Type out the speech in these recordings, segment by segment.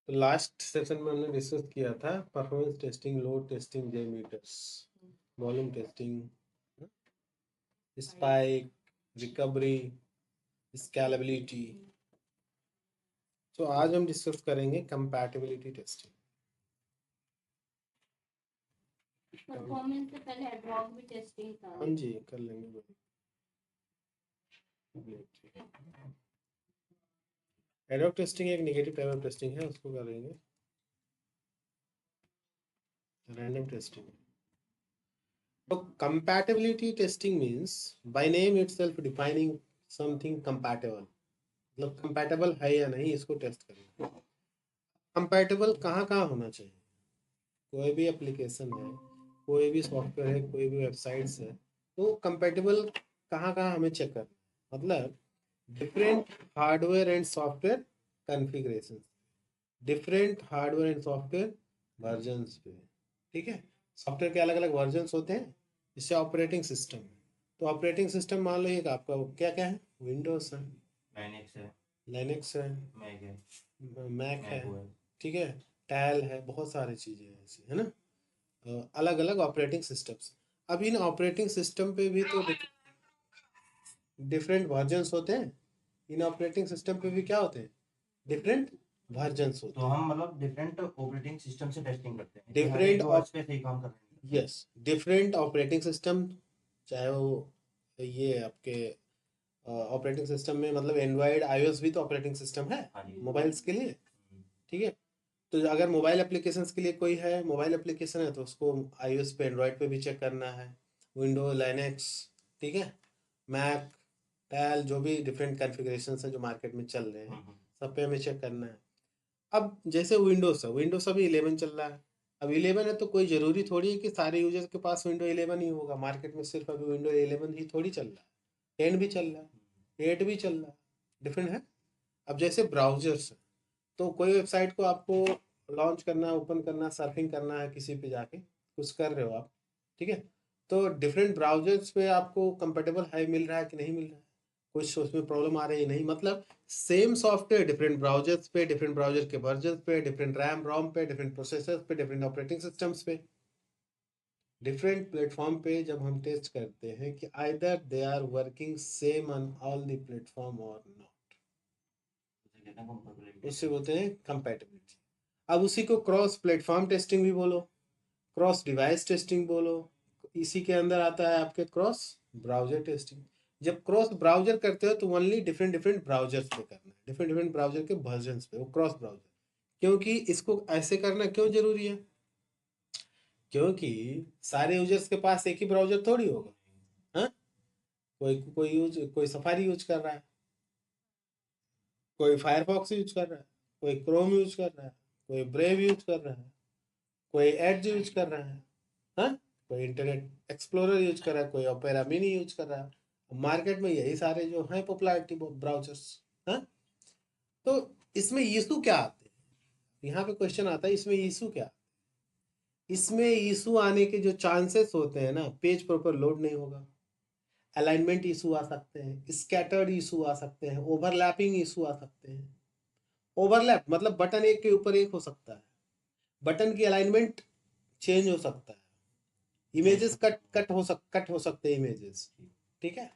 तो last session में हमने डिस्कस किया था performance testing, load testing, J meters, volume testing, spike, recovery, scalability. तो आज हम डिस्कस करेंगे कंपैटिबिलिटी टेस्टिंग। परफॉर्मेंस से पहले एडहॉक भी टेस्टिंग था। हाँ जी, कर लेंगे। एडहॉक टेस्टिंग एक नेगेटिव टाइप ऑफ टेस्टिंग है, उसको करेंगे। Random testing. तो compatibility testing means by name itself defining something compatible, मतलब compatible है या नहीं इसको टेस्ट करेंगे। compatible कहाँ कहाँ होना चाहिए? कोई भी एप्लीकेशन है, कोई भी सॉफ्टवेयर है, कोई भी वेबसाइट्स है, तो compatible कहाँ कहाँ हमें चेक करना है? मतलब different hardware and software configuration, different hardware and software versions पे। ठीक है, सॉफ्टवेयर के अलग अलग वर्जन्स होते हैं। इससे ऑपरेटिंग सिस्टम, तो ऑपरेटिंग सिस्टम मान लो एक आपका क्या क्या है, विंडोज है, लिनक्स है, मैक है, ठीक है, टैल है, बहुत सारी चीज़ें हैं ऐसी, है ना, अलग अलग ऑपरेटिंग सिस्टम्स। अब इन ऑपरेटिंग सिस्टम पे भी तो डिफरेंट वर्जन्स होते हैं। इन ऑपरेटिंग सिस्टम पे भी क्या होते हैं, डिफरेंट वर्जन्स होते तो हैं। हम मतलब डिफरेंट ऑपरेटिंग सिस्टम से टेस्टिंग करते हैं कि हर डिफरेंट एक जो OS पे सही काम कर रहे हैं। यस, डिफरेंट ऑपरेटिंग सिस्टम, चाहे वो ये आपके ऑपरेटिंग सिस्टम में मतलब एंड्रॉयड iOS भी तो ऑपरेटिंग सिस्टम है हाँ जी। मोबाइल्स के लिए। ठीक है, तो अगर मोबाइल एप्लीकेशंस के लिए कोई है, मोबाइल एप्लीकेशन है, तो उसको iOS पे एंड्रॉयड पे भी चेक करना है, विंडो, लाइनेक्स, ठीक है, मैक, टैल, जो भी डिफरेंट कॉन्फ़िगरेशंस हैं जो मार्केट में चल रहे हैं, सब पे हमें चेक करना है। अब जैसे विंडोज है, विंडोज अभी 11 चल रहा है। अब 11 है तो कोई ज़रूरी थोड़ी है कि सारे यूजर्स के पास विंडो 11 ही होगा। मार्केट में सिर्फ अभी विंडो 11 ही थोड़ी चल रहा है, 10 भी चल रहा है, 8 भी चल रहा है, डिफरेंट है। अब जैसे ब्राउजर्स है, तो कोई वेबसाइट को आपको लॉन्च करना है, ओपन करना है, सर्फिंग करना है, किसी पे जाके कुछ कर रहे हो आप, ठीक है, तो डिफरेंट ब्राउजर्स पे आपको कंफर्टेबल है, मिल रहा है कि नहीं मिल रहा है, कुछ उसमें प्रॉब्लम आ रही है नहीं, मतलब सेम सॉफ्टवेयर डिफरेंट ब्राउजर्स पे, डिफरेंट ब्राउजर के वर्जन पे, डिफरेंट रैम रोम पे, डिफरेंट प्रोसेसर्स पे, डिफरेंट ऑपरेटिंग सिस्टम्स पे, डिफरेंट प्लेटफॉर्म पे जब हम टेस्ट करते हैं कि either they are working same on all the platform or not, उससे बोलते हैं कंपैटिबिलिटी। अब उसी को क्रॉस प्लेटफॉर्म टेस्टिंग भी बोलो, क्रॉस डिवाइस टेस्टिंग बोलो, इसी के अंदर आता है आपके क्रॉस ब्राउजर टेस्टिंग। जब क्रॉस ब्राउजर करते हो तो ओनली डिफरेंट डिफरेंट ब्राउजर्स पे करना है, डिफरेंट डिफरेंट ब्राउजर के वर्जन्स पे, वो क्रॉस ब्राउजर। क्योंकि इसको ऐसे करना क्यों जरूरी है? क्योंकि सारे यूजर्स के पास एक ही ब्राउजर थोड़ी होगा। हाँ, कोई सफारी यूज कर रहा है, कोई फायरफॉक्स यूज कर रहा है, कोई क्रोम यूज कर रहा है, कोई ब्रेव यूज कर रहा है, कोई एड्ज यूज कर रहा है, हाँ, कोई इंटरनेट एक्सप्लोरर यूज कर रहा है, कोई ओपेरा मिनी यूज कर रहा है। मार्केट में यही सारे जो हैं पॉपुलैरिटी ब्राउजर्स। हाँ, तो इसमें इशू क्या आते हैं, यहाँ पे क्वेश्चन आता है, इसमें इशू क्या? इसमें इशू आने के जो चांसेस होते हैं ना, पेज प्रॉपर लोड नहीं होगा, अलाइनमेंट इशू आ सकते हैं, स्कैटर्ड इशू आ सकते हैं, ओवरलैपिंग इशू आ सकते हैं। ओवरलैप मतलब बटन एक के ऊपर एक हो सकता है, बटन की अलाइनमेंट चेंज हो सकता है, इमेजेस कट हो सकते हैं इमेजेस, ठीक है।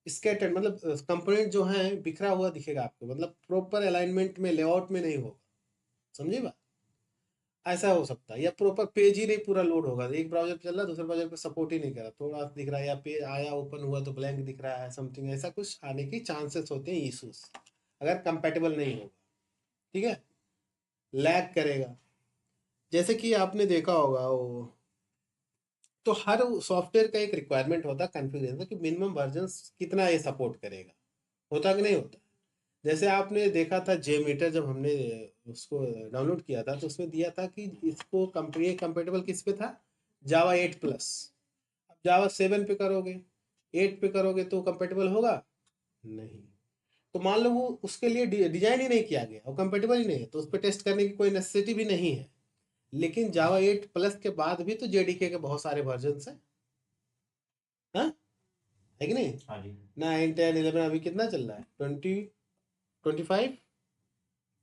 स्कैटर्ड मतलब कंपोनेंट जो है बिखरा हुआ दिखेगा आपको, मतलब प्रॉपर अलाइनमेंट में, लेआउट में नहीं होगा, समझे बात? ऐसा हो सकता है, या प्रॉपर पेज ही नहीं पूरा लोड होगा, एक ब्राउजर पे चल रहा है, दूसरे ब्राउजर पे सपोर्ट ही नहीं कर रहा, थोड़ा दिख रहा है, या पेज आया ओपन हुआ तो ब्लैंक दिख रहा है, समथिंग ऐसा कुछ आने की चांसेस होते हैं इशूज, अगर कंपेटेबल नहीं होगा, ठीक है, लैग करेगा। जैसे कि आपने देखा होगा वो, तो हर सॉफ्टवेयर का एक रिक्वायरमेंट होता है कॉन्फ़िगरेशन कि मिनिमम वर्जन्स कितना ये सपोर्ट करेगा, होता कि नहीं होता? जैसे आपने देखा था जेमीटर, जब हमने उसको डाउनलोड किया था तो उसमें दिया था कि इसको कंपनी कंपेटेबल किस पे था, जावा 8+। अब जावा 7 पे करोगे, 8 पे करोगे तो कंपेटेबल होगा नहीं। तो मान लो वो उसके लिए डिजाइन ही नहीं किया गया और कंपेटेबल ही नहीं है, तो उस पर टेस्ट करने की कोई नेसेसिटी भी नहीं है। लेकिन जावा 8+ के बाद भी तो जेडीके के बहुत सारे वर्जन हैं, हाँ, है कि नहीं? हाँ जी। 9, 10, 11, अभी कितना चल रहा है, 20, 25,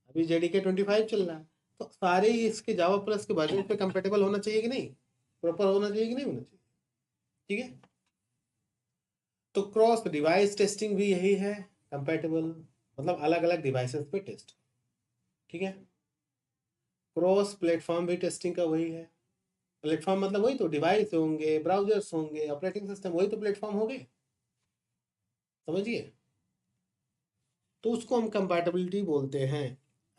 अभी जेडीके 25 चल रहा है। तो सारे इसके जावा प्लस के वर्जन पे कंपेटेबल होना चाहिए कि नहीं, प्रॉपर होना चाहिए कि नहीं होना चाहिए, ठीक है। तो क्रॉस डिवाइस टेस्टिंग भी यही है, कंपेटेबल मतलब अलग अलग डिवाइसेस पे टेस्ट, ठीक है। क्रॉस प्लेटफॉर्म भी टेस्टिंग का वही है, प्लेटफॉर्म मतलब वही तो डिवाइस होंगे, ब्राउजर्स होंगे, ऑपरेटिंग सिस्टम, वही तो प्लेटफॉर्म हो गए, समझिए। तो उसको हम कंपैटिबिलिटी बोलते हैं।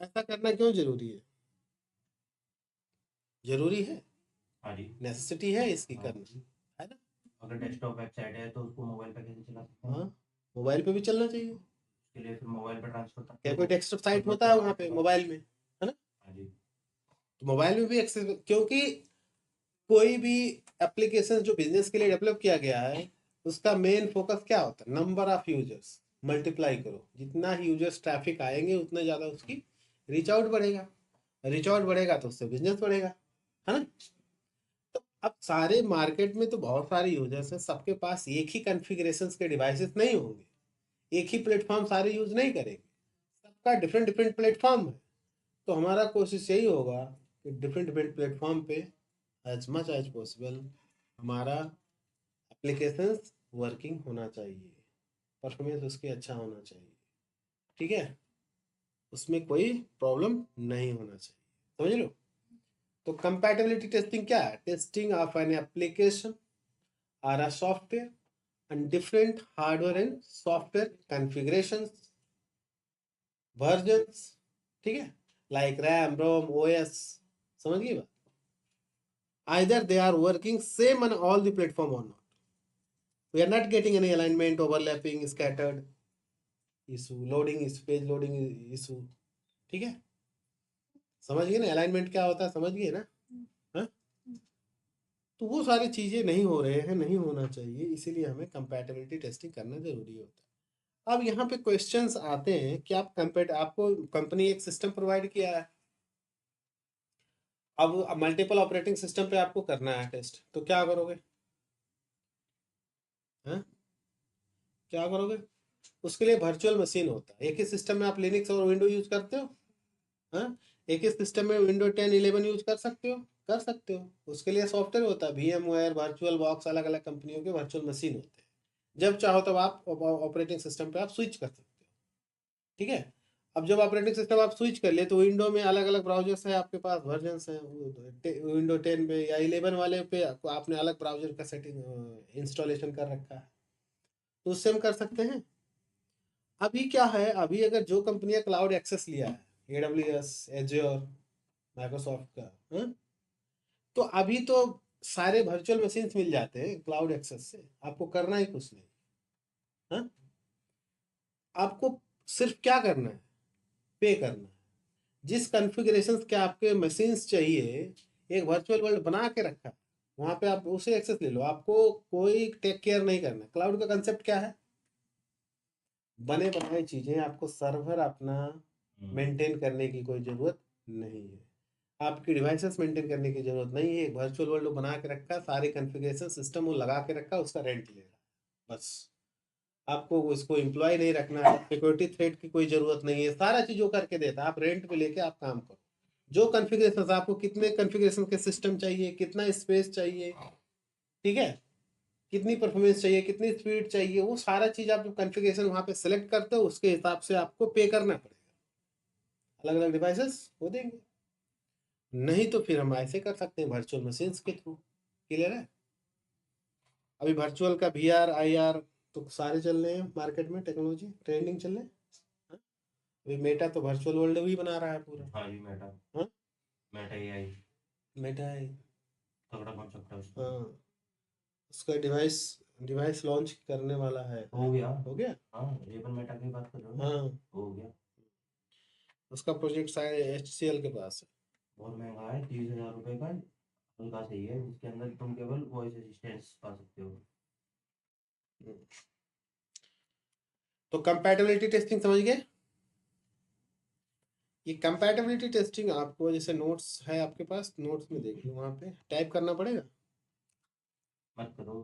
ऐसा करना क्यों जरूरी है, जरूरी है, हाँ जी। नेसेसिटी है इसकी हाँ। करना, है ना। अगर डेस्कटॉप वेबसाइट है तो उसको मोबाइल पे कैसे चला सकते हैं? हाँ, मोबाइल पे भी चलना चाहिए, उसके लिए फिर मोबाइल पे ट्रांसफर तक क्या कोई डेस्कटॉप साइट होता है वहाँ पे मोबाइल में, है ना। हाँ जी। तो मोबाइल में भी एक्सेस, क्योंकि कोई भी एप्लीकेशन जो बिजनेस के लिए डेवलप किया गया है उसका मेन फोकस क्या होता है, नंबर ऑफ यूजर्स मल्टीप्लाई करो, जितना यूजर्स ट्रैफिक आएंगे उतना ज़्यादा उसकी रीच आउट बढ़ेगा, रीच आउट बढ़ेगा तो उससे बिजनेस बढ़ेगा, है ना। तो अब सारे मार्केट में तो बहुत सारे यूजर्स हैं, सबके पास एक ही कॉन्फ़िगरेशंस के डिवाइसेस नहीं होंगे, एक ही प्लेटफॉर्म सारे यूज नहीं करेंगे, सबका डिफरेंट डिफरेंट प्लेटफॉर्म है। तो हमारा कोशिश यही होगा कि डिफरेंट डिफरेंट प्लेटफॉर्म पे एज मच एज पॉसिबल हमारा एप्लीकेशंस वर्किंग होना चाहिए, परफॉर्मेंस उसके अच्छा होना चाहिए, ठीक है, उसमें कोई प्रॉब्लम नहीं होना चाहिए, समझ लो। तो कंपैटिबिलिटी टेस्टिंग क्या है, टेस्टिंग ऑफ एन एप्लीकेशन और a software and different hardware and software configurations, versions, ठीक है, लाइक रैम रोम ओएस, समझ गई बात। either they are working same on all the platform or not, we are not getting any alignment overlapping scattered issue, loading is page loading issue, ठीक है, समझ गए ना अलाइनमेंट क्या होता है, समझ गए ना। हाँ, तो वो सारी चीजें नहीं हो रहे हैं, नहीं होना चाहिए, इसीलिए हमें कंपैटिबिलिटी टेस्टिंग करना जरूरी होता है। अब यहाँ पे क्वेश्चंस आते हैं कि आपको कंपनी एक सिस्टम प्रोवाइड किया है, अब मल्टीपल ऑपरेटिंग सिस्टम पे आपको करना है टेस्ट, तो क्या करोगे, हाँ क्या करोगे। उसके लिए वर्चुअल मशीन होता है, एक ही सिस्टम में आप लिनक्स और विंडो यूज करते हो, हाँ एक ही सिस्टम में विंडो 10 11 यूज कर सकते हो, कर सकते हो, उसके लिए सॉफ्टवेयर होता है, VMware वर्चुअल बॉक्स, अलग अलग कंपनियों के वर्चुअल मशीन होते हैं, जब चाहो तब आप ऑपरेटिंग सिस्टम पे आप स्विच कर सकते हो, ठीक है। अब जब ऑपरेटिंग सिस्टम आप स्विच कर ले तो विंडो में अलग अलग ब्राउजर्स है, आपके पास वर्जन्स हैं, विंडो 10 पे या 11 वाले पे आपने अलग ब्राउजर का सेटिंग इंस्टॉलेशन कर रखा है, तो उससे हम कर सकते हैं। अभी क्या है, अभी अगर जो कंपनियां क्लाउड एक्सेस लिया है AWS एज्योर माइक्रोसॉफ्ट का, हाँ? तो अभी तो सारे वर्चुअल मशीन्स मिल जाते हैं क्लाउड एक्सेस से, आपको करना ही कुछ नहीं, हाँ? आपको सिर्फ क्या करना है, पे करना है, जिस कॉन्फ़िगरेशंस के आपके मशीन्स चाहिए, एक वर्चुअल वर्ल्ड बना के रखा है, वहां पे आप उसे एक्सेस ले लो, आपको कोई टेक केयर नहीं करना। क्लाउड का कंसेप्ट क्या है, बने बनाए चीजें, आपको सर्वर अपना मेंटेन करने की कोई जरूरत नहीं है, आपकी डिवाइसेस मेंटेन करने की जरूरत नहीं है, वर्चुअल वर्ल्ड बना के रखा, सारे कॉन्फ़िगरेशन सिस्टम वो लगा के रखा, उसका रेंट ले रहा, बस। आपको उसको एम्प्लॉय नहीं रखना है, सिक्योरिटी थ्रेट की कोई जरूरत नहीं है, सारा चीज वो करके देता है, आप रेंट पे लेके आप काम करो। जो कॉन्फ़िगरेशन आपको कितने कॉन्फ़िगरेशन के सिस्टम चाहिए, कितना स्पेस चाहिए, ठीक है, कितनी परफॉर्मेंस चाहिए, कितनी स्पीड चाहिए, वो सारा चीज आप कॉन्फ़िगरेशन वहां पे सेलेक्ट करते हो, उसके हिसाब से आपको पे करना पड़ेगा, अलग अलग डिवाइसेस वो देंगे। नहीं तो फिर हम ऐसे कर सकते हैं वर्चुअल मशीन्स के थ्रू, क्लियर है। अभी वर्चुअल का VR IR तो सारे चल रहे हैं मार्केट में, टेक्नोलॉजी ट्रेंडिंग चल रहे हैं, हाँ? अभी मेटा तो वर्चुअल वर्ल्ड भी बना रहा है पूरा, हाँ जी। मेटा, हाँ मेटा AI मेटा है, तगड़ा कॉन्सेप्ट है उसका। हाँ उसका डिवाइस डिवाइस लॉन्च करने वाला है, हो गया। हो गया, हाँ, रेबन मेटा की बात कर रहे हो ना? हाँ हो गया। उसका प्रोजेक्ट शायद HCL के पास है। बहुत महंगा है, 30,000 रुपये का हल्का सही है, जिसके अंदर तुम केवल वॉइस असिस्टेंस पा सकते हो। तो कंपैटिबिलिटी टेस्टिंग समझ गए। ये कंपैटिबिलिटी टेस्टिंग आपको जैसे नोट्स है आपके पास, नोट्स में देख लो, वहाँ पे टाइप करना पड़ेगा, मत करो।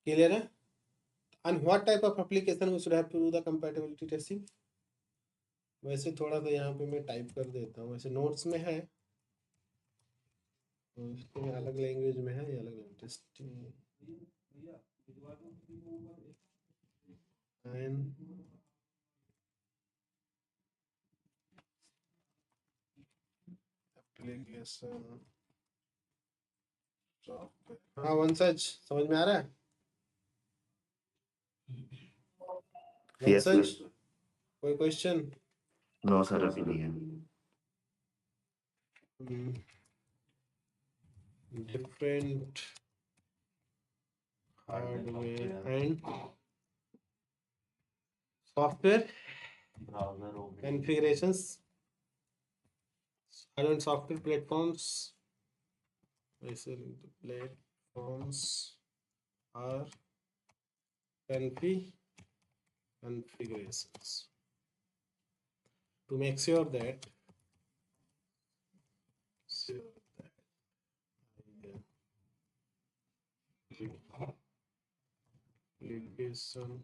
क्लियर है। And what type of application we should have to do the compatibility testing? वैसे थोड़ा सा यहाँ पे मैं टाइप कर देता हूँ, वैसे नोट्स में है, इसमें अलग लैंग्वेज में है, ये अलग language testing and application software. हाँ वंशज, समझ में आ रहा है? Yes, वंशज, sir. कोई क्वेश्चन? No, sir, अभी नहीं है. Different hardware and software browser हो गया, configurations, hardware and software platforms. I say the platforms are configurations to make sure that application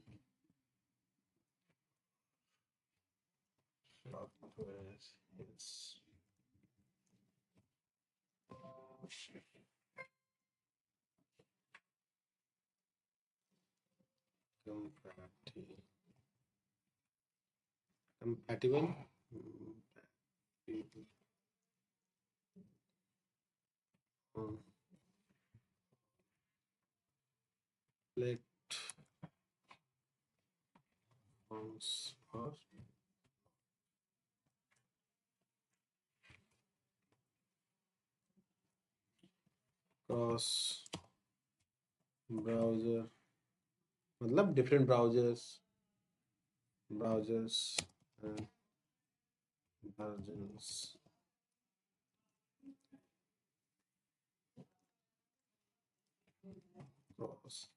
software is compatible on platforms or cross browser, मतलब different browsers and versions cross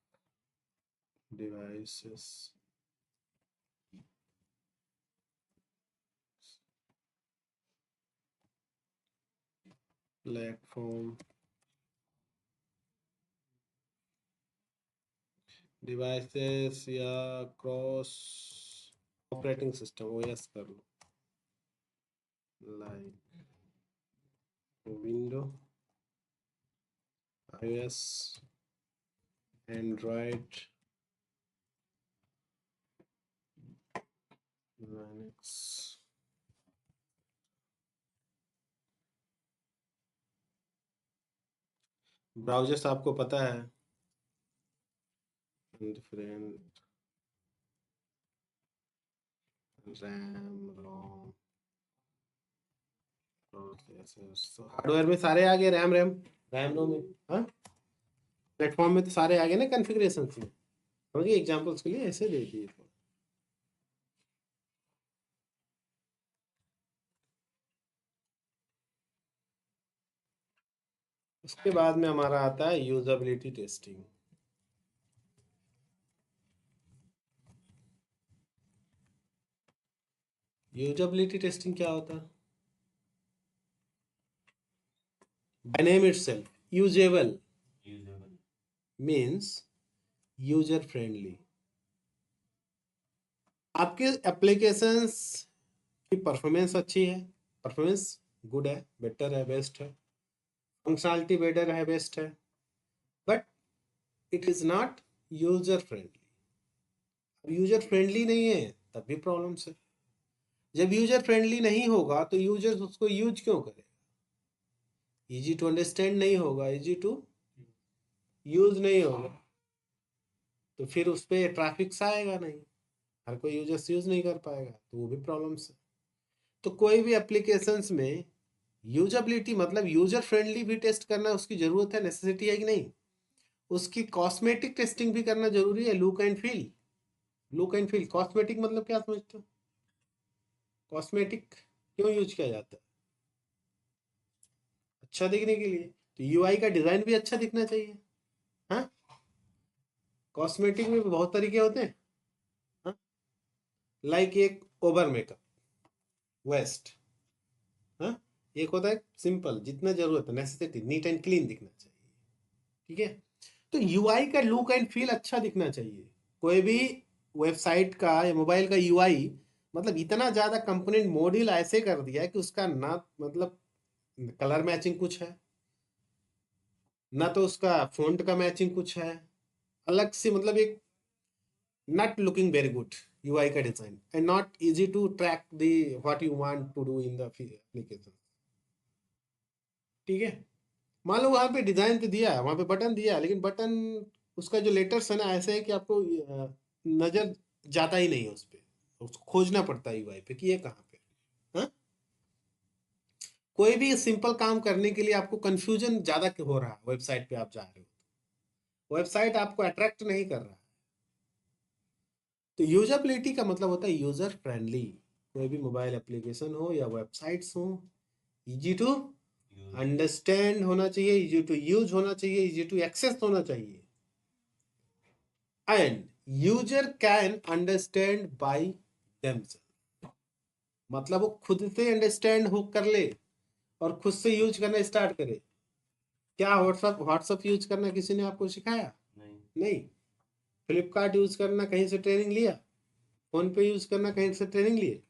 devices platform devices या cross operating system OS कर लो, like Windows, iOS, Android, Linux, browsers आपको पता है, different RAM रोम processors, तो hardware में सारे आ गए, रैम रोम में, हाँ प्लेटफॉर्म में तो सारे आ गए ना कॉन्फ़िगरेशन में, समझिए एग्जांपल्स के लिए ऐसे दे दिए। उसके बाद में हमारा आता है यूजेबिलिटी टेस्टिंग। यूजेबिलिटी टेस्टिंग क्या होता है? By name itself, usable means user friendly. आपके एप्लीकेशंस की परफॉर्मेंस अच्छी है, परफॉर्मेंस गुड है, बेटर है, बेस्ट है, फंक्शनलिटी बेटर है, बेस्ट है, but it is not user friendly. अब यूजर फ्रेंडली नहीं है तब भी प्रॉब्लम्स है। जब यूजर फ्रेंडली नहीं होगा तो यूजर उसको यूज क्यों करेगा? इजी टू अंडरस्टैंड नहीं होगा, इजी टू यूज नहीं होगा, तो फिर उस पर ट्रैफिक आएगा नहीं, हर कोई यूजर्स यूज नहीं कर पाएगा, तो वो भी प्रॉब्लम्स है। तो कोई भी एप्लीकेशंस में यूजेबिलिटी मतलब यूजर फ्रेंडली भी टेस्ट करना उसकी जरूरत है, नेसेसिटी है कि नहीं? उसकी कॉस्मेटिक टेस्टिंग भी करना जरूरी है, look and feel. Look and feel, cosmetic मतलब क्या समझते हो? कॉस्मेटिक क्यों यूज किया जाता है? अच्छा दिखने के लिए, तो यूआई का डिजाइन भी अच्छा दिखना चाहिए। हाँ, कॉस्मेटिक में बहुत तरीके होते हैं, हाँ? लाइक एक ओवर मेकअप, वेस्ट, हाँ? एक होता है सिंपल, जितना जरूरत है, नेसेसिटी, नीट एंड क्लीन दिखना चाहिए, ठीक है? तो यूआई का लुक एंड फील अच्छा दिखना चाहिए, कोई भी वेबसाइट का या मोबाइल का यूआई मतलब इतना ज्यादा कंपोनेंट मॉड्यूल ऐसे कर दिया है कि उसका ना मतलब कलर मैचिंग कुछ है, ना तो उसका फ़ॉन्ट का मैचिंग कुछ है, अलग से मतलब एक not looking very good UI का design and not easy to track the what you want to do in the application. ठीक है, मान लो वहाँ पे डिजाइन तो दिया, वहाँ पे बटन दिया, लेकिन बटन उसका जो लेटर्स है ना ऐसे है कि आपको नजर जाता ही नहीं है उस पे, उसको खोजना पड़ता है यूआई पे कि ये कहाँ पे। हाँ, कोई भी सिंपल काम करने के लिए आपको कंफ्यूजन ज्यादा हो रहा है, वेबसाइट पे आप जा रहे हो, वेबसाइट आपको अट्रैक्ट नहीं कर रहा है। तो यूजबिलिटी का मतलब होता है यूजर फ्रेंडली। कोई भी मोबाइल एप्लीकेशन हो या वेबसाइट्स हो, इजी टू अंडरस्टैंड होना चाहिए, इजी टू यूज होना चाहिए, इजी टू एक्सेस होना चाहिए, and user can understand by themselves. मतलब वो खुद से अंडरस्टैंड हो कर ले और खुद से यूज करना स्टार्ट करे। क्या व्हाट्सअप यूज करना किसी ने आपको सिखाया? नहीं। फ्लिपकार्ट यूज करना कहीं से ट्रेनिंग लिया? फोन पे यूज करना कहीं से ट्रेनिंग लिए?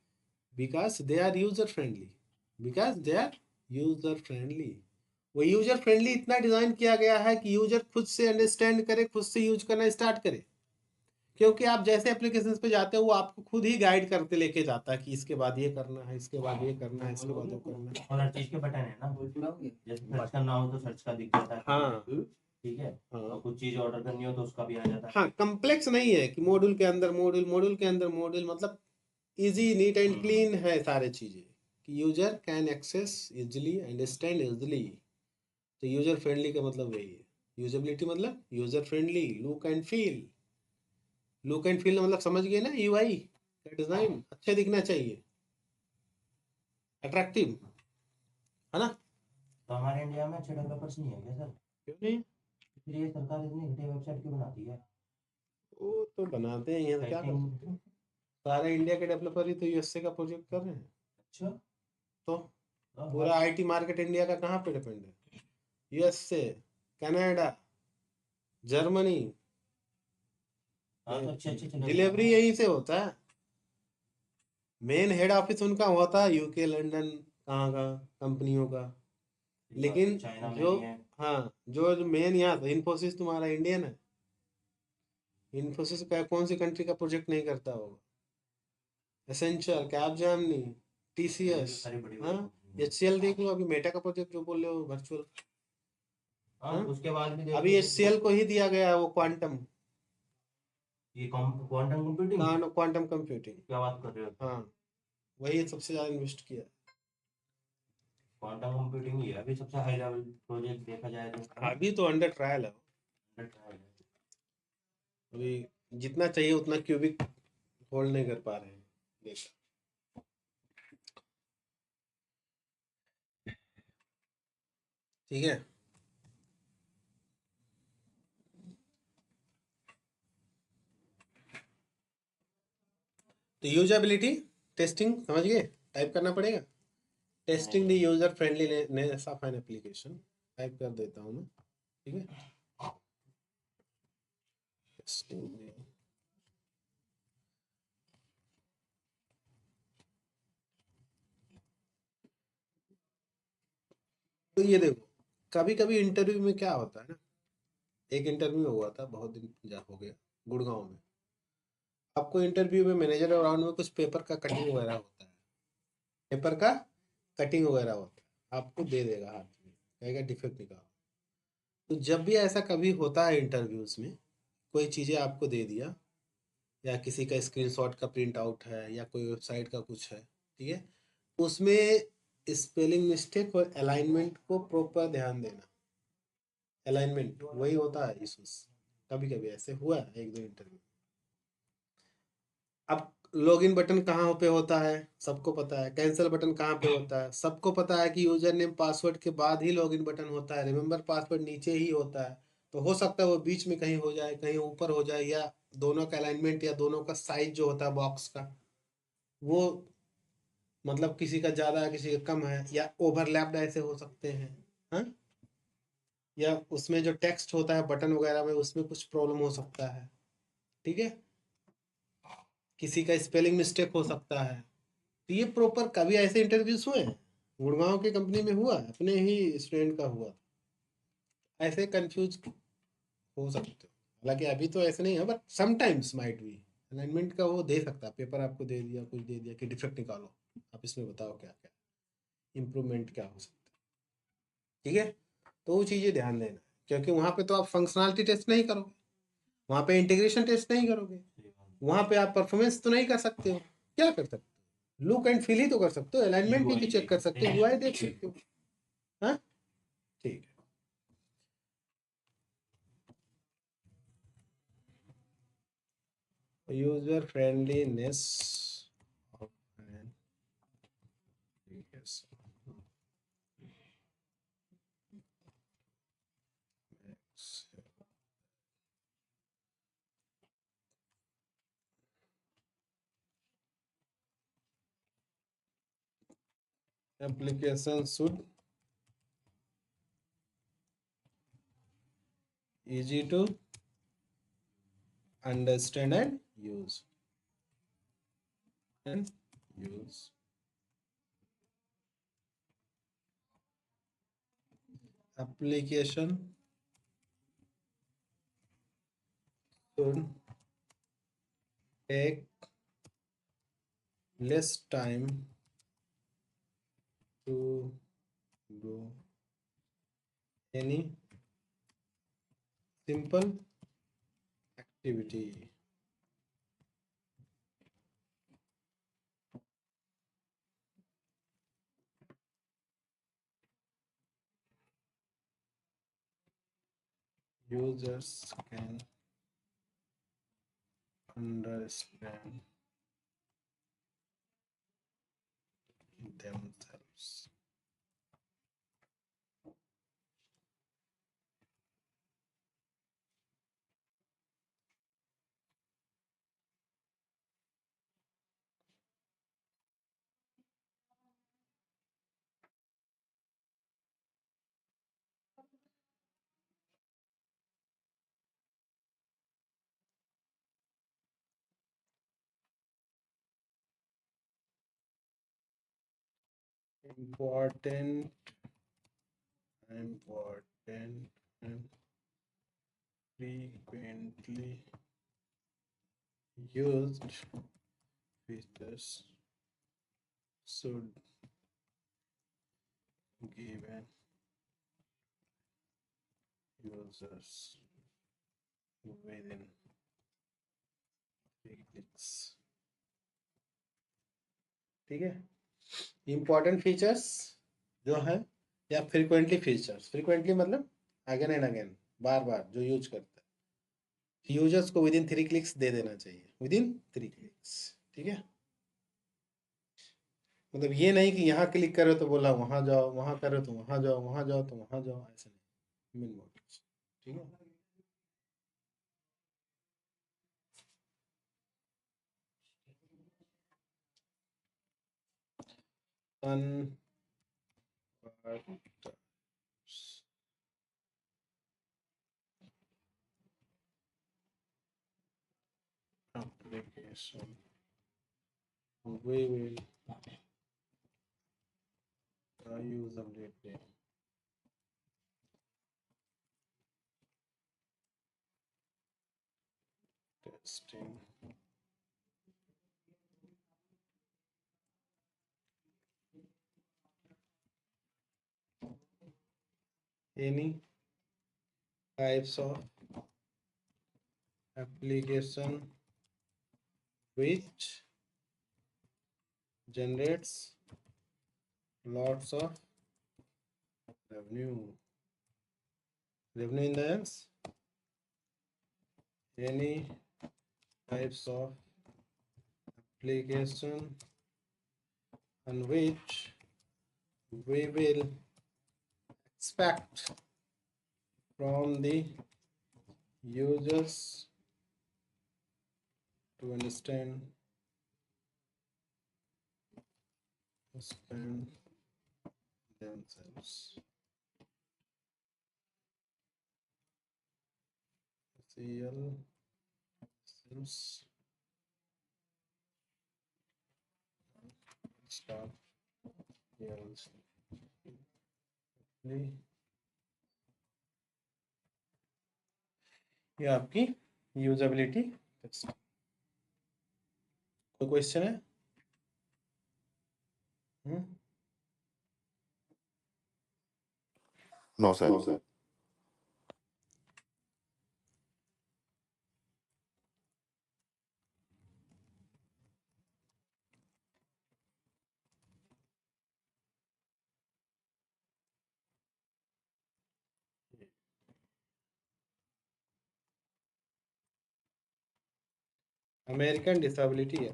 Because they are user friendly, because they are user friendly. वो यूजर फ्रेंडली इतना डिजाइन किया गया है कि यूजर खुद से अंडरस्टैंड करे, खुद से यूज करना स्टार्ट करे। क्योंकि आप जैसे एप्लीकेशंस पे जाते हो वो आपको खुद ही गाइड करते लेके जाता है कि इसके बाद ये करना है, इसके बाद ये करना है, इसके बाद वो करना है। और हर चीज के बटन है ना, जैसे सर्च करना हो तो सर्च का दिख जाता है। हाँ ठीक है। हाँ, और कुछ चीज ऑर्डर करनी हो तो उसका भी आ जाता है। हाँ, कम्प्लेक्स नहीं है कि मॉड्यूल के अंदर मॉड्यूल, मॉड्यूल के अंदर मॉड्यूल, मतलब इजी, नीट एंड क्लीन है सारे चीजें कि user can access easily, understand easily. तो यूजर फ्रेंडली का मतलब वही है। यूजेबिलिटी मतलब user friendly, look and feel. Look and feel मतलब समझ गए ना, यूआई का डिजाइन अच्छे दिखना चाहिए, अट्रैक्टिव, है ना? तो हमारे इंडिया में अच्छे डेवलपर्स नहीं है क्या सर? क्यों नहीं? फिर ये सरकार इतनी घटिया वेबसाइट क्यों बनाती है? वो तो बनाते हैं, तो क्या कर सकते हैं। सारे इंडिया के डेवलपर ही तो यूएसए का प्रोजेक्ट कर रहे हैं। अच्छा। तो पूरा आईटी मार्केट इंडिया का कहाँ पे डिपेंड है? यूएसए, कनाडा, जर्मनी, हाँ तो अच्छे अच्छे चले डिलीवरी यहीं से होता है। मेन हेड ऑफिस उनका होता है यूके, लंदन, कहाँ का कंपनियों का। लेकिन चाइना में जो, नहीं है। हाँ, जो मेन यहाँ तो इन्फोसिस तुम्हारा इंडियन है। इन्फोसिस का कौन सी कंट्री का प्रोजेक्ट नहीं करता होगा? एसेंचर, कैपजेमिनी, टीसीएस, सारी बड़ी बड़ी हाँ, company है। एचसीएल देख लो, अभी मेटा का प्रोजेक्ट जो बोल रहे हो वर्चुअल, हाँ हाँ, उसके बाद भी देख अभी लो एचसीएल को ही दिया गया है वो क्वांटम, ये क्वांटम कंप्यूटिंग। Quantum computing. क्या बात कर रहे हो? हाँ, वही सबसे ज्यादा इन्वेस्ट किया। क्वांटम कंप्यूटिंग ही है अभी सबसे हाई लेवल प्रोजेक्ट देखा जाए तो। अभी तो अंडर ट्रायल है, Under trial है। अभी जितना चाहिए उतना क्यूबिक होल्ड नहीं कर पा रहे हैं, देखा। ठीक है, तो यूजबिलिटी टेस्टिंग समझ गए, टाइप करना पड़ेगा। Testing the user friendliness of an application, type कर देता हूँ मैं, ठीक है। टेस्टिंग, तो ये देखो, कभी कभी इंटरव्यू में क्या होता है ना, एक इंटरव्यू हुआ था बहुत दिन जा हो गया गुड़गांव में। आपको इंटरव्यू में मैनेजर और राउंड में कुछ पेपर का कटिंग वगैरह होता है, पेपर का कटिंग वगैरह होता है, आपको दे देगा हाथ में, कहेगा डिफेक्ट निकालो। तो जब भी ऐसा कभी होता है इंटरव्यूज में, कोई चीज़ें आपको दे दिया, या किसी का स्क्रीनशॉट का प्रिंट आउट है, या कोई वेबसाइट का कुछ है, ठीक है, उसमें स्पेलिंग मिस्टेक और अलाइनमेंट को प्रॉपर ध्यान देना। अलाइनमेंट वही होता है इशूज, कभी कभी ऐसे हुआ है एक दो इंटरव्यू। अब लॉगिन बटन कहाँ पे होता है सबको पता है, कैंसिल बटन कहाँ पे होता है सबको पता है कि यूजर नेम पासवर्ड के बाद ही लॉगिन बटन होता है, रिमेंबर पासवर्ड नीचे ही होता है। तो हो सकता है वो बीच में कहीं हो जाए, कहीं ऊपर हो जाए, या दोनों का अलाइनमेंट या दोनों का साइज जो होता है बॉक्स का, वो मतलब किसी का ज़्यादा है किसी का कम है, या ओवरलैप्ड ऐसे हो सकते हैं, हाँ, या उसमें जो टेक्स्ट होता है बटन वगैरह में उसमें कुछ प्रॉब्लम हो सकता है, ठीक है। किसी का स्पेलिंग मिस्टेक हो सकता है। तो ये प्रॉपर कभी ऐसे इंटरव्यूज हुए हैं? गुड़गांव की कंपनी में हुआ, अपने ही स्टूडेंट का हुआ। ऐसे कंफ्यूज हो सकते हो, हालांकि अभी तो ऐसे नहीं है, but sometimes might be. Alignment का वो दे सकता है, पेपर आपको दे दिया, कुछ दे दिया कि डिफेक्ट निकालो, आप इसमें बताओ क्या क्या इम्प्रूवमेंट क्या हो सकता है। ठीक है, तो वो चीज़ें ध्यान देना, क्योंकि वहाँ पे तो आप फंक्शनलिटी टेस्ट नहीं करोगे, वहाँ पे इंटीग्रेशन टेस्ट नहीं करोगे, सही बात वहाँ पे आप परफॉर्मेंस तो नहीं कर सकते हो। क्या कर सकते हो? लुक एंड फील ही तो कर सकते हो, अलाइनमेंट भी UI तो चेक देख कर सकते सकते हो, हैं। यूआई देख सकते हो। हाँ, ठीक है। User friendliness of an application. Application should easy to understand and use. And use. Application should take less time to do any simple activity. Users can understand themselves. Important and frequently used features should given users within 3 clicks. ठीक है, important features जो है, या frequently features, frequently मतलब again and again, बार बार जो use करता है, users को विदिन 3 क्लिक्स दे देना चाहिए, विदिन 3 क्लिक्स। ठीक है, मतलब ये नहीं कि यहाँ क्लिक करो तो बोला वहां जाओ, वहां करो तो वहां जाओ, वहां जाओ तो वहां जाओ, ऐसा नहीं, मिनिमम। ठीक है, converters application, we will usability testing. Any types of application which generates lots of revenue. Revenue in the sense, any types of application on which we will expect from the users to understand themselves. CL star ये आपकी usability test. कोई question है? No sir. American disability है।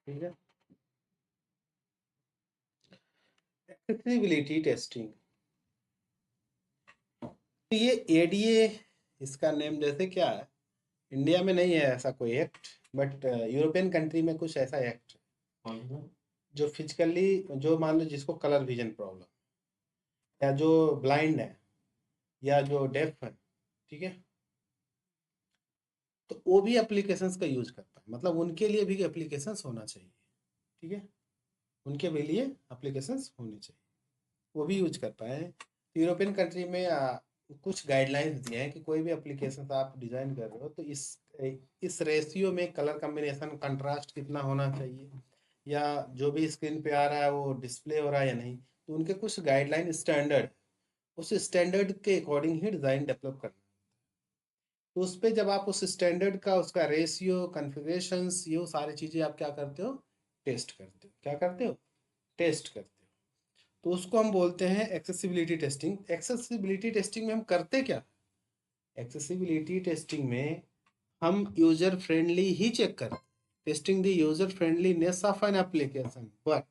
ठीक है, accessibility testing. तो ये ADA इसका नेम जैसे क्या है, इंडिया में नहीं है ऐसा कोई एक्ट, बट यूरोपियन कंट्री में कुछ ऐसा एक्ट कौन सा? जो फिजिकली, जो मान लो जिसको कलर विजन प्रॉब्लम, या जो ब्लाइंड है, या जो डेफ है, ठीक है, तो वो भी एप्लीकेशंस का यूज कर पाए, मतलब उनके लिए भी एप्लीकेशंस होना चाहिए। ठीक है, उनके भी लिए एप्लीकेशंस होनी चाहिए, वो भी यूज कर पाए। यूरोपियन कंट्री में कुछ गाइडलाइंस दिए हैं कि कोई भी एप्लीकेशन आप डिज़ाइन कर रहे हो तो इस रेशियो में कलर कम्बिनेशन कंट्रास्ट कितना होना चाहिए, या जो भी स्क्रीन पे आ रहा है वो डिस्प्ले हो रहा है या नहीं, तो उनके कुछ गाइडलाइन स्टैंडर्ड, उस स्टैंडर्ड के अकॉर्डिंग ही डिज़ाइन डेवलप करना। तो उस पर जब आप उस स्टैंडर्ड का उसका रेशियो कन्फिग्रेशंस ये सारी चीज़ें आप क्या करते हो, टेस्ट करते हो। क्या करते हो? टेस्ट करते हो। तो उसको हम बोलते हैं एक्सेसिबिलिटी टेस्टिंग। एक्सेसिबिलिटी टेस्टिंग में हम करते क्या? एक्सेसिबिलिटी टेस्टिंग में हम यूजर फ्रेंडली ही चेक करते हैं, testing the user friendliness of an application but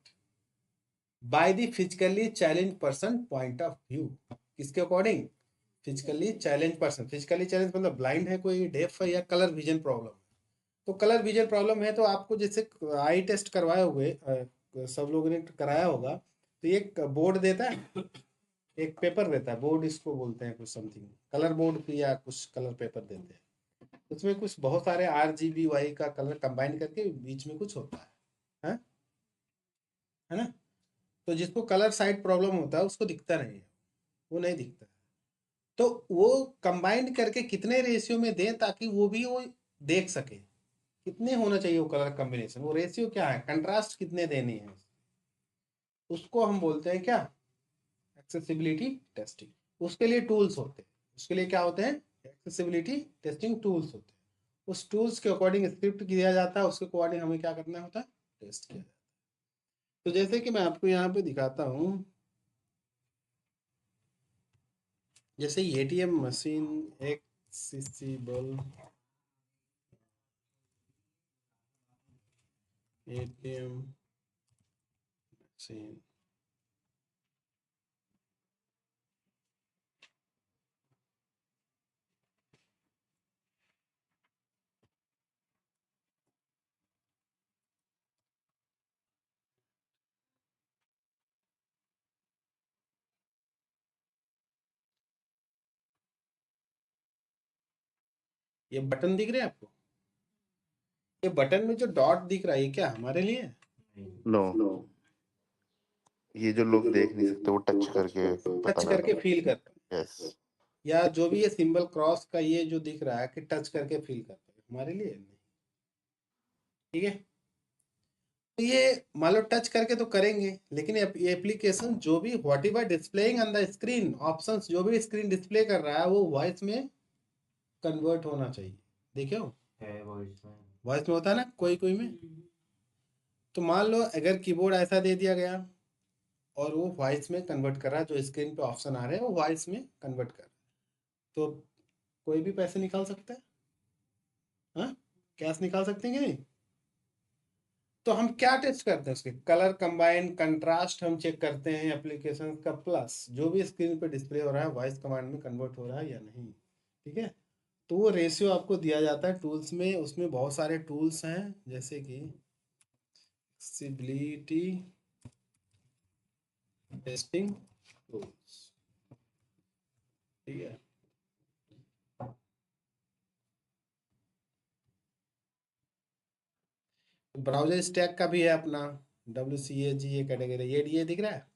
by the physically challenge person point of view. किसके according? Physically challenge person. Physically challenge मतलब ब्लाइंड है कोई, डेफ है, या कलर विजन प्रॉब्लम। तो कलर विजन प्रॉब्लम है तो आपको जैसे आई टेस्ट करवाए हुए सब लोगों ने कराया होगा, तो एक बोर्ड देता है, एक पेपर देता है, बोर्ड इसको बोलते हैं कुछ समथिंग, कलर बोर्ड या कुछ कलर पेपर देते हैं। उसमें कुछ बहुत सारे RGBY का कलर कंबाइन करके बीच में कुछ होता है, है ना? तो जिसको कलर साइड प्रॉब्लम होता है उसको दिखता नहीं है, वो नहीं दिखता है। तो वो कंबाइंड करके कितने रेशियो में दें ताकि वो भी वो देख सके, कितने होना चाहिए वो कलर कॉम्बिनेशन, वो रेशियो क्या है, कंट्रास्ट कितने देने हैं, उसको हम बोलते हैं क्या? Accessibility testing. उसके लिए टूल्स होते हैं, उसके लिए क्या होते हैं? एक्सेसिबिलिटी टेस्टिंग टूल्स होते हैं। उस टूल्स के अकॉर्डिंग स्क्रिप्ट किया जाता है, उसके अकॉर्डिंग हमें क्या करना होता है? टेस्ट किया जाता है। तो जैसे कि मैं आपको यहाँ पे दिखाता हूँ, जैसे ATM machine accessible, ATM machine, ये बटन दिख रहे हैं आपको? ये बटन में जो डॉट दिख रहा है ये क्या हमारे लिए है? नो, ये जो लोग देख नहीं सकते वो टच करके पता टच करके लगा। फील करते हैं, यस। या जो भी ये सिंबल क्रॉस का ये जो दिख रहा है कि टच करके फील करते हैं, हमारे लिए नहीं। ठीक है, तो ये मान लो टच करके तो करेंगे, लेकिन ये एप्लीकेशन जो भी what ever displaying on the screen options, जो भी स्क्रीन डिस्प्ले कर रहा है वो वॉइस में कन्वर्ट होना चाहिए। देखियो है वॉइस में। वॉइस में होता है ना कोई कोई में। तो मान लो अगर कीबोर्ड ऐसा दे दिया गया और वो वॉइस में कन्वर्ट कर रहा है, जो स्क्रीन पे ऑप्शन आ रहे हैं वो वॉइस में कन्वर्ट कर रहा है, तो कोई भी पैसे निकाल सकता है, हाँ, कैश निकाल सकते हैं कि नहीं? तो हम क्या टेस्ट करते हैं? उसके कलर कंबाइन, कंट्रास्ट हम चेक करते हैं एप्लीकेशन का, प्लस जो भी स्क्रीन पे डिस्प्ले हो रहा है वॉइस कमांड में कन्वर्ट हो रहा है या नहीं। ठीक है, तो वो रेशियो आपको दिया जाता है टूल्स में। उसमें बहुत सारे टूल्स हैं, जैसे कि एक्सेसिबिलिटी टेस्टिंग टूल्स, ठीक है। ब्राउजर स्टैक का भी है अपना WCAG, ये कैटेगरी, ये दिख रहा है,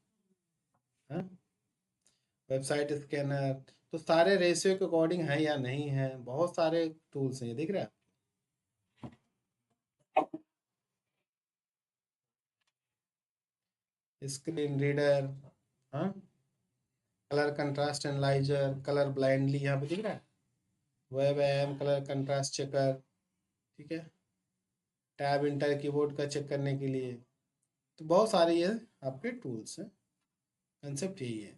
हाँ? वेबसाइट स्कैनर, तो सारे रेशियो के अकॉर्डिंग है या नहीं है, बहुत सारे टूल्स हैं, ये दिख रहा है। स्क्रीन रीडर, हाँ, colour contrast analyser, colour blindly यहाँ पे दिख रहा है, web M, colour contrast checker, ठीक है, टैब इंटर कीबोर्ड का चेक करने के लिए, तो बहुत सारे ये आपके टूल्स हैं। कंसेप्ट यही है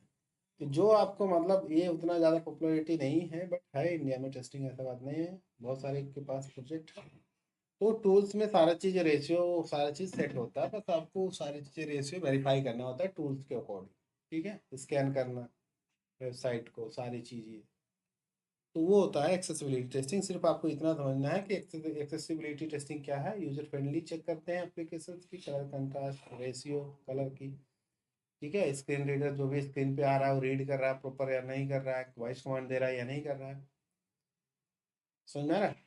कि जो आपको मतलब ये उतना ज़्यादा पॉपुलैरिटी नहीं है, बट है इंडिया में टेस्टिंग, ऐसा बात नहीं है, बहुत सारे के पास प्रोजेक्ट है। तो टूल्स में सारा चीज़ रेशियो सारा चीज़ सेट होता है, बस आपको सारी चीज़ें रेशियो वेरीफाई करना होता है टूल्स के अकॉर्डिंग, ठीक है, स्कैन करना वेबसाइट को, सारी चीज़ें, तो वो होता है एक्सेसिबिलिटी टेस्टिंग। सिर्फ आपको इतना समझना है कि एक्सेसिबिलिटी टेस्टिंग क्या है। यूजर फ्रेंडली चेक करते हैं एप्लीकेशन की, कलर कंट्रास्ट रेशियो कलर की, ठीक है, स्क्रीन रीडर जो भी स्क्रीन पे आ रहा है वो रीड कर रहा है प्रॉपर या नहीं कर रहा है, वॉइस कमांड दे रहा है या नहीं कर रहा है, समझ में आ रहा है,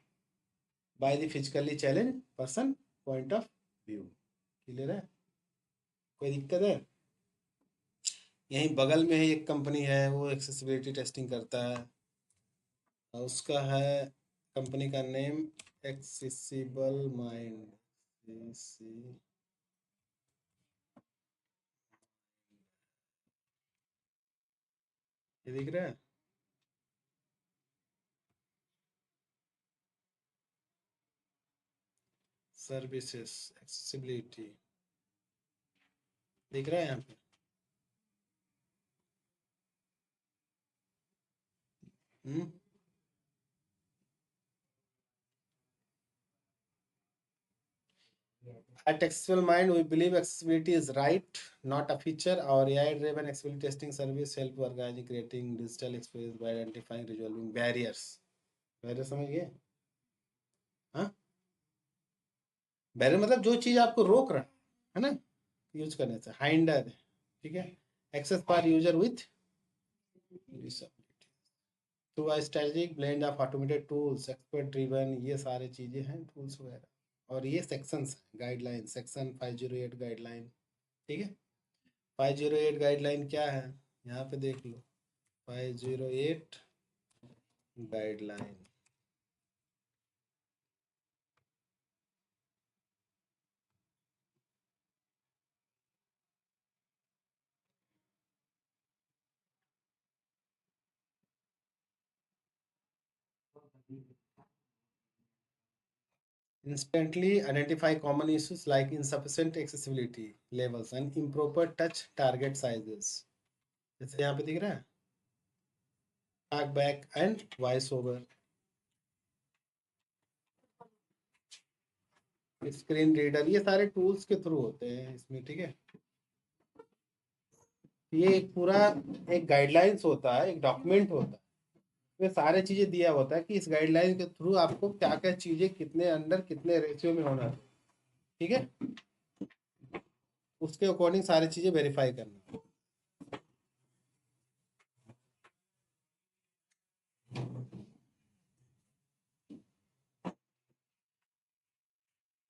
bye the physically challenge person point of view, clear है, कोई दिक्कत है? यहीं बगल में ही एक कंपनी है, वो एक्सेसिबिलिटी टेस्टिंग करता है, और उसका है कंपनी का नेम एक्सेसिबल माइंड, ये दिख रहा है, सर्विसेज एक्सेसिबिलिटी दिख रहा है यहाँ पे, हम्म। At Accessible Mind, we believe accessibility is right, not a feature. Our AI-driven accessibility testing service help organizing, creating digital experience by identifying, resolving barriers. Barrier समझ गए? हाँ? Barrier मतलब जो चीज आपको रोक रहा है ना यूज करने से, हाइंडर, ठीक है, access for user with disability through a strategic blend of automated tools, expert driven, ये सारे चीजें हैं टूल्स वगैरह, और ये सेक्शंस गाइडलाइन, सेक्शन 508 गाइडलाइन, ठीक है। 508 गाइडलाइन क्या है, यहाँ पे देख लो, 508 guideline, instantly identify common issues like insufficient accessibility levels and improper touch target sizes, जैसे यहाँ पे दिख रहा है, tag back and voice over, screen reader, ये सारे टूल्स के थ्रू होते हैं इसमें, ठीक है। ये एक पूरा एक गाइडलाइंस होता है, एक डॉक्यूमेंट होता है, इसमें सारे चीजें दिया होता है कि इस गाइडलाइन के थ्रू आपको क्या क्या चीजें कितने अंडर कितने रेशियो में होना है, ठीक है, उसके अकॉर्डिंग सारी चीजें वेरीफाई करना।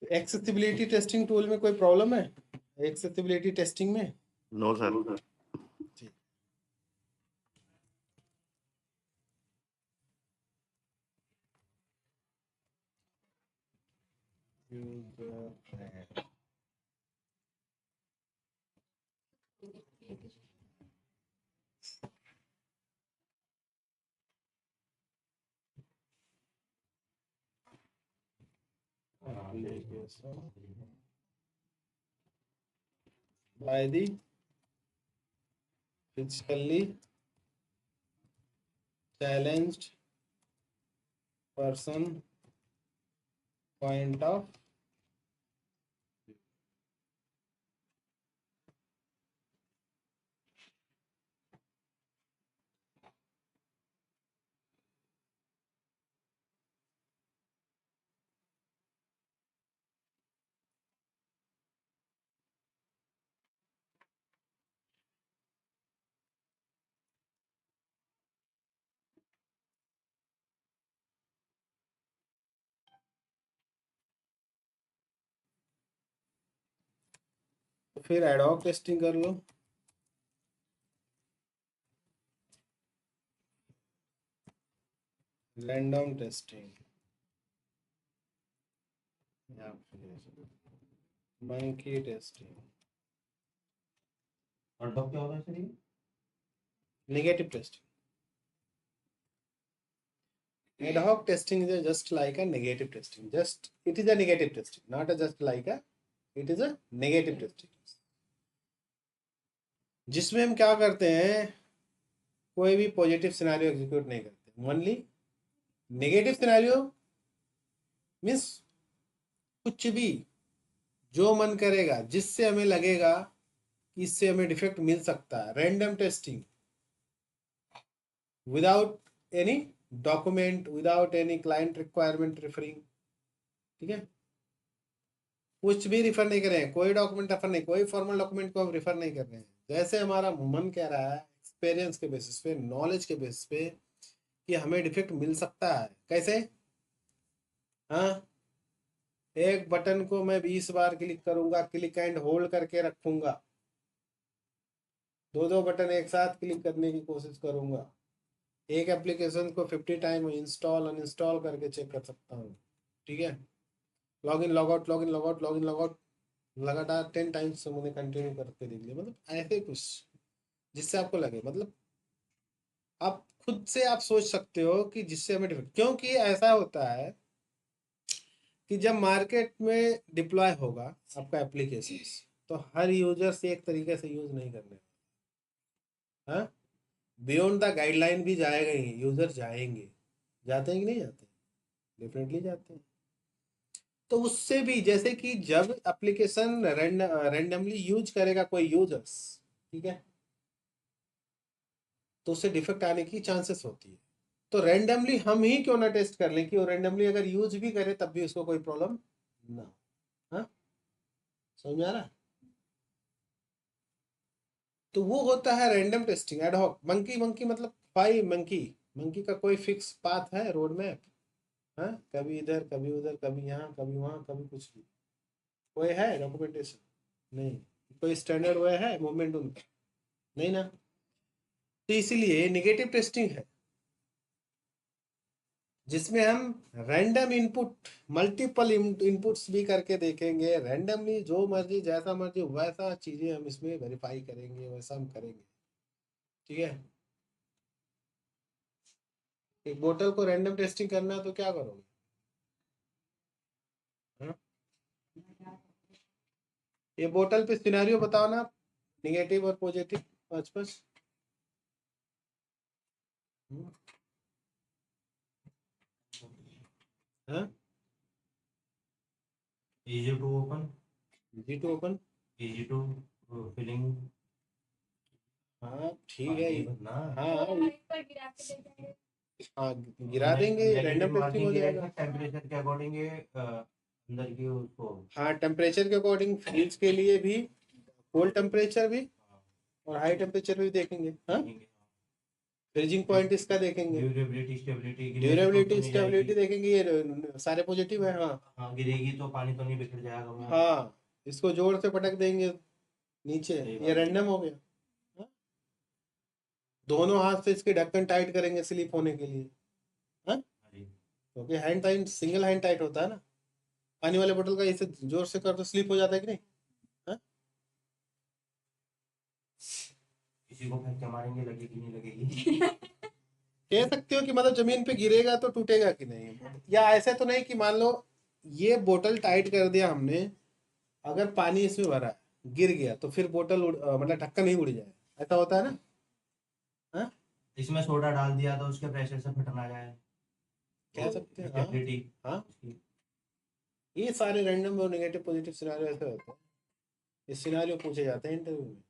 एक्सेसिबिलिटी टेस्टिंग टूल में कोई प्रॉब्लम है एक्सेसिबिलिटी टेस्टिंग में? No sir. जी। by the physically challenged person point of फिर एडहॉक टेस्टिंग कर लो। रैंडम टेस्टिंग या फिर मंकी टेस्टिंग। और डॉग क्या होता है सर ये? Negative testing. Ad hoc testing is just like a negative testing. Just it is a negative testing, not a just like a. It is a negative testing. जिसमें हम क्या करते हैं, कोई भी पॉजिटिव सिनेरियो एग्जीक्यूट नहीं करते, ओनली नेगेटिव सिनेरियो मीन्स कुछ भी जो मन करेगा, जिससे हमें लगेगा कि इससे हमें डिफेक्ट मिल सकता है। Random testing without any document, without any client requirement referring, ठीक है, कुछ भी रिफर नहीं कर रहे हैं, कोई डॉक्यूमेंट रेफर नहीं, कोई फॉर्मल डॉक्यूमेंट को हम रिफर नहीं कर रहे हैं, जैसे हमारा मन कह रहा है, एक्सपीरियंस के बेसिस पे, नॉलेज के बेसिस पे कि हमें डिफेक्ट मिल सकता है। कैसे? हाँ, एक बटन को मैं 20 बार क्लिक करूंगा, क्लिक एंड होल्ड करके रखूंगा, दो बटन एक साथ क्लिक करने की कोशिश करूंगा, एक एप्लीकेशन को 50 टाइम इंस्टॉल अनइंस्टॉल करके चेक कर सकता हूँ, ठीक है, log in log out, log in log out, log in log out लगातार 10 टाइम्स मैंने कंटिन्यू करके देख लिया। मतलब ऐसे कुछ जिससे आपको लगे, मतलब आप खुद से आप सोच सकते हो कि जिससे हमें डिफेक्ट, क्योंकि ऐसा होता है कि जब मार्केट में डिप्लॉय होगा आपका एप्लीकेशन, तो हर यूजर से एक तरीके से यूज नहीं करने, हाँ, बियॉन्ड द गाइडलाइन भी जाएगा ही, यूजर जाएंगे, जाते हैं कि नहीं जाते? डेफिनेटली जाते हैं। तो उससे भी, जैसे कि जब एप्लीकेशन रैंडमली यूज करेगा कोई यूजर्स, ठीक है, तो उससे डिफेक्ट आने की चांसेस होती है। तो रैंडमली हम ही क्यों ना टेस्ट कर लें कि वो रैंडमली अगर यूज भी करे तब भी उसको कोई प्रॉब्लम ना हो। हाँ, समझ में आ रहा है? तो वो होता है random testing, ad hoc. Monkey monkey मतलब फाइव मंकी, मंकी का कोई फिक्स पाथ है, रोड मैप? हाँ, कभी इधर कभी उधर, कभी यहाँ कभी वहाँ, कभी कुछ भी, कोई है डॉक्यूमेंटेशन? नहीं। कोई स्टैंडर्ड वे है मूवमेंट उनका? नहीं ना। तो इसलिए नेगेटिव टेस्टिंग है जिसमें हम रैंडम इनपुट, मल्टीपल इनपुट्स भी करके देखेंगे, रैंडमली जो मर्जी जैसा मर्जी वैसा चीजें हम इसमें वेरीफाई करेंगे, वैसा हम करेंगे, ठीक है। एक बोतल को रैंडम टेस्टिंग करना है तो क्या करोगे? हाँ? ये बोतल पे सिनेरियो बताओ ना, नेगेटिव और पॉजिटिव, पाँच पाँच। हाँ, easy to open, easy to open, easy to filling, हाँ ठीक है, पानी भरना। हाँ हाइट पर गिरा के दे जाएंगे। हाँ, गिरा देंगे, रैंडम टेस्टिंग हो जाएगा। टेम्परेचर के अकॉर्डिंग अंदर की उसको। हाँ, टेम्परेचर के अकॉर्डिंग फ्रिज के लिए भी कोल्ड टेम्परेचर भी और हाई टेम्परेचर भी देखेंगे। हाँ, फ्रीजिंग पॉइंट इसका देखेंगे, ड्यूरेबिलिटी, स्टेबिलिटी, ड्यूरेबिलिटी स्टेबिलिटी देखेंगे, ये सारे पॉजिटिव है। हाँ हाँ, गिरेगी तो पानी तो नहीं बिखर जाएगा वहाँ। हाँ, इसको जोर से पटक देंगे नीचे, सही बात ये रैंडम हो गया। हाँ? दोनों हाथ से इसके ढक्कन टाइट करेंगे स्लिप होने के लिए, हाँ, जी। क्योंकि hand tight, single hand tight होता है ना, पानी वाले बोतल का इसे जोर से कर तो स्लिप हो जाता है कि नहीं? हाँ? किसी को फेंक के मारेंगे, लगेगी नहीं लगेगी। कह सकते हो कि मतलब जमीन पे गिरेगा तो टूटेगा कि नहीं, या ऐसे तो नहीं कि मान लो ये बोतल टाइट कर दिया हमने, अगर पानी इसमें भरा है, गिर गया तो फिर बोतल मतलब ढक्कन ही उड़ जाए, ऐसा होता है ना? हाँ, इसमें सोडा डाल दिया तो उसके प्रेशर से फट ना जाए, कह सकते हैं। हाँ स्टेबिलिटी। हाँ, ये सारे रैंडम और नेगेटिव पॉजिटिव सिनारियो ऐसे होते हैं, ये सिनारियो पूछे जाते हैं इंटरव्यू में,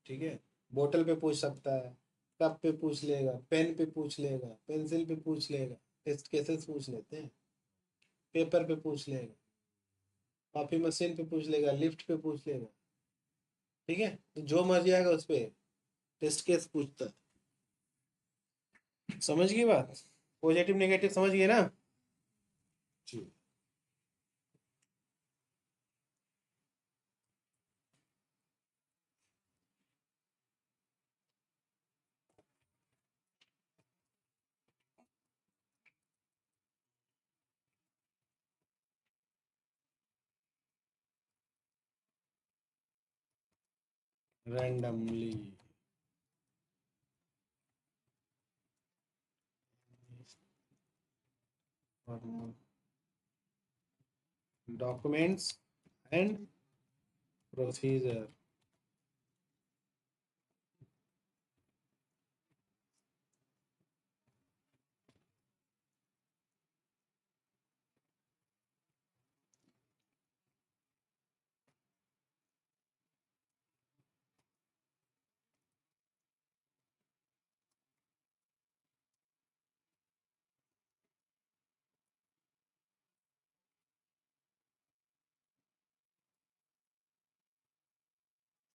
ठीक है। बोतल पे पूछ सकता है, कप पे पूछ लेगा, पेन पे पूछ लेगा, पेंसिल पे पूछ लेगा, टेस्ट केसेस पूछ लेते हैं, पेपर पे पूछ लेगा, कॉफी मशीन पे पूछ लेगा, लिफ्ट पे पूछ लेगा, ठीक है। तो जो मर्जी आएगा उस पे टेस्ट केस पूछता है। समझ गई बात? पॉजिटिव नेगेटिव समझ गए ना? जी। randomly. Documents and procedure.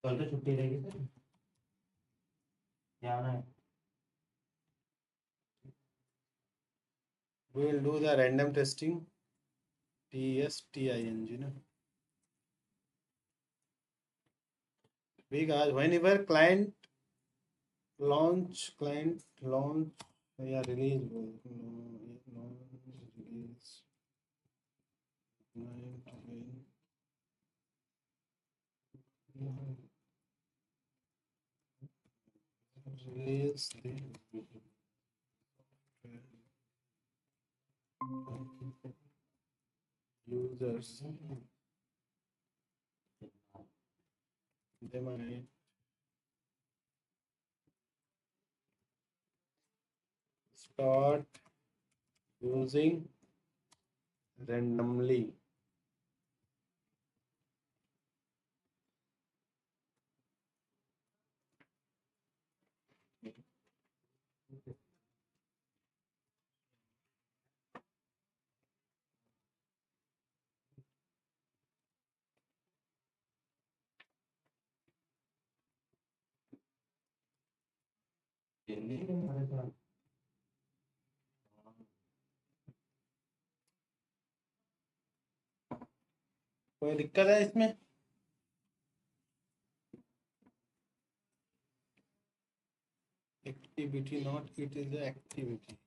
कल तो छुट्टी रहेगी सर, क्या आना है? We will do the random testing. TSTING, no? Because whenever client launch, yeah, release, release, release the users, they might start using randomly. Delhi के हमारे साथ कोई दिक्कत है इसमें? Activity, not it is a activity.